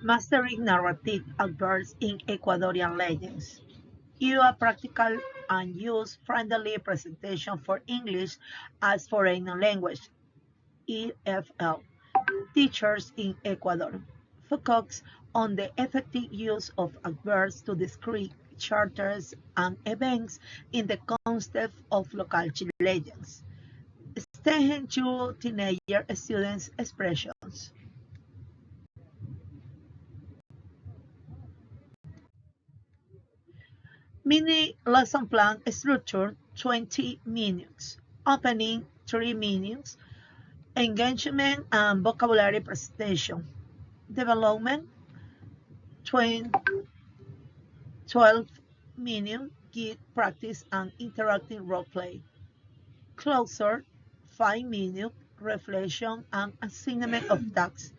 Mastering narrative adverbs in Ecuadorian legends. Use a practical and use-friendly presentation for English as foreign language (EFL) teachers in Ecuador. Focus on the effective use of adverbs to describe charters and events in the context of local legends. Strengthen your teenager students' expressions. Mini lesson plan structure 20 minutes. Opening 3 minutes. Engagement and vocabulary presentation. Development 20, 12 minutes. Git practice and interactive role play. Closer 5 minutes. Reflection and assignment of tasks.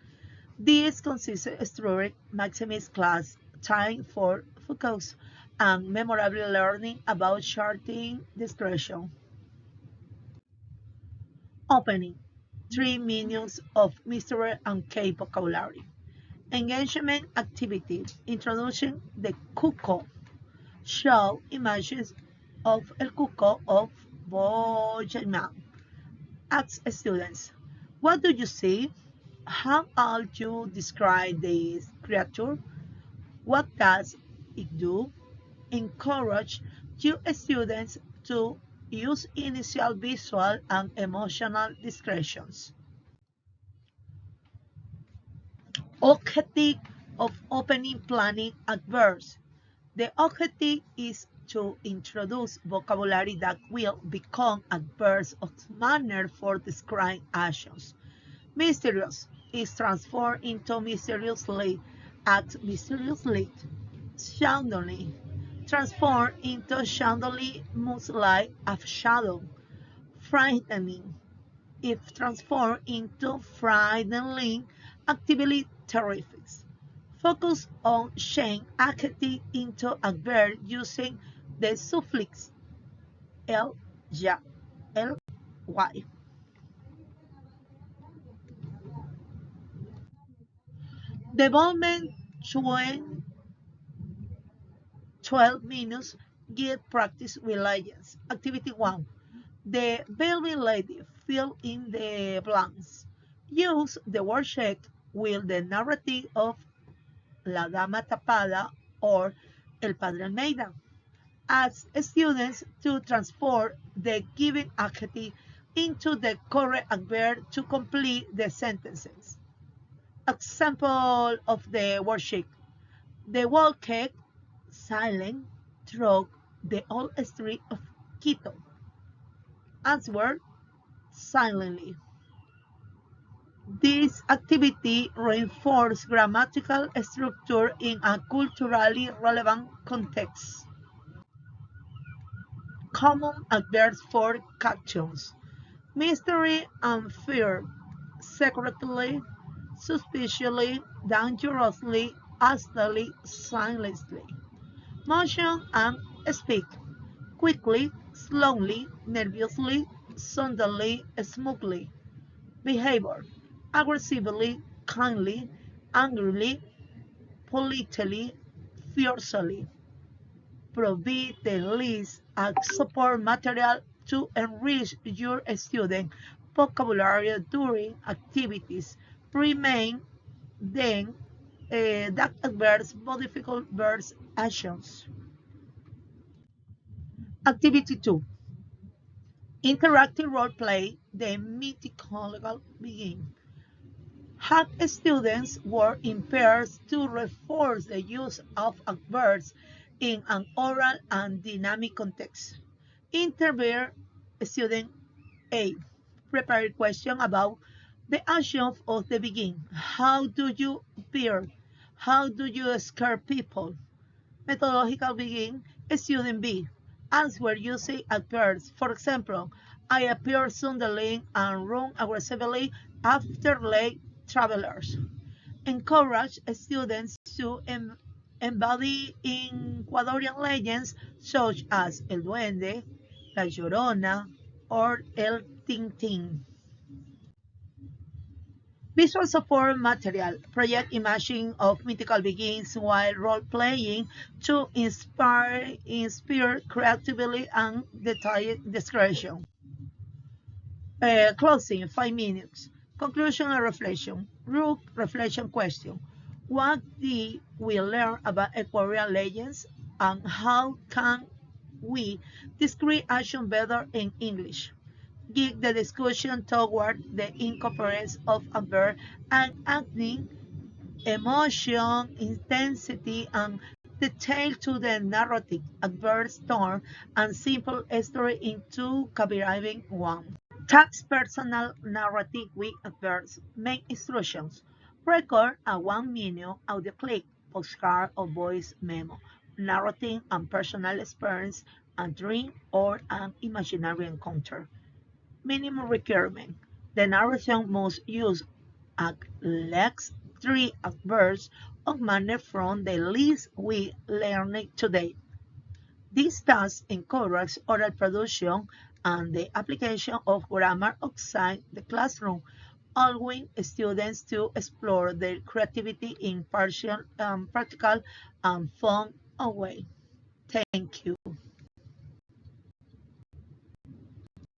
This consists structured maximize class time for focus and memorable learning about charting discretion. Opening 3 minutes of mystery and K vocabulary. Engagement activity. Introducing the cuco. Show images of El Cuco of Boyaman. Ask students, what do you see? How would you describe this creature? What does it do? Encourage your students to use initial visual and emotional descriptions. Objective of opening planning adverbs. The objective is to introduce vocabulary that will become adverbs of manner for describing actions. Mysterious is transformed into mysteriously, act mysteriously. Shadowy transformed into shadowy, much like a shadow. Frightening if transformed into frighteningly, actively terrific. Focus on change adjective into adverb using the suffix l, ya, ly. Development 12 minutes. Get practice with legends. Activity 1. The Velvet Lady. Fill in the blanks. Use the worksheet with the narrative of La Dama Tapada or El Padre Almeida. Ask students to transform the given adjective into the correct adverb to complete the sentences. Example of the worksheet. The walked silent through the old street of Quito. Answer silently. This activity reinforces grammatical structure in a culturally relevant context. Common adverbs for captions. Mystery and fear. Secretly, suspiciously, dangerously, hastily, silently. Motion and speed. Quickly, slowly, nervously, suddenly, smoothly. Behavior. Aggressively, kindly, angrily, politely, fiercely. Provide the list of support material to enrich your student vocabulary during activities. Remain then that adverbs, modifiable verbs, actions. Activity 2. Interactive role play, the mythological begin. Have students work in pairs to reinforce the use of adverbs in an oral and dynamic context. Interview student A. Prepare a question about the action of the begin. How do you appear? How do you scare people? Methodological begin. Student B. Answer using adverbs. For example, I appear suddenly and run aggressively after late travelers. Encourage students to embody in Ecuadorian legends such as El Duende, La Llorona, or El Tintín. Visual support material. Project imaging of mythical begins while role-playing to inspire creativity and detailed description. Closing, 5 minutes. Conclusion and reflection. Rook reflection question. What did we learn about Aquarian legends and how can we describe action better in English? Give the discussion toward the incorporations of a verb and acting, emotion, intensity, and detail to the narrative, adverse tone, and simple story into captivating one. Text personal narrative with adverbs. Main instructions. Record a 1 minute audio clip, postcard or voice memo, narrating a personal experience, a dream, or an imaginary encounter. Minimum requirement. The narration must use at least 3 adverbs of manner from the list we learned today. This task encourages oral production and the application of grammar outside the classroom, allowing students to explore their creativity in practical and fun way. Thank you.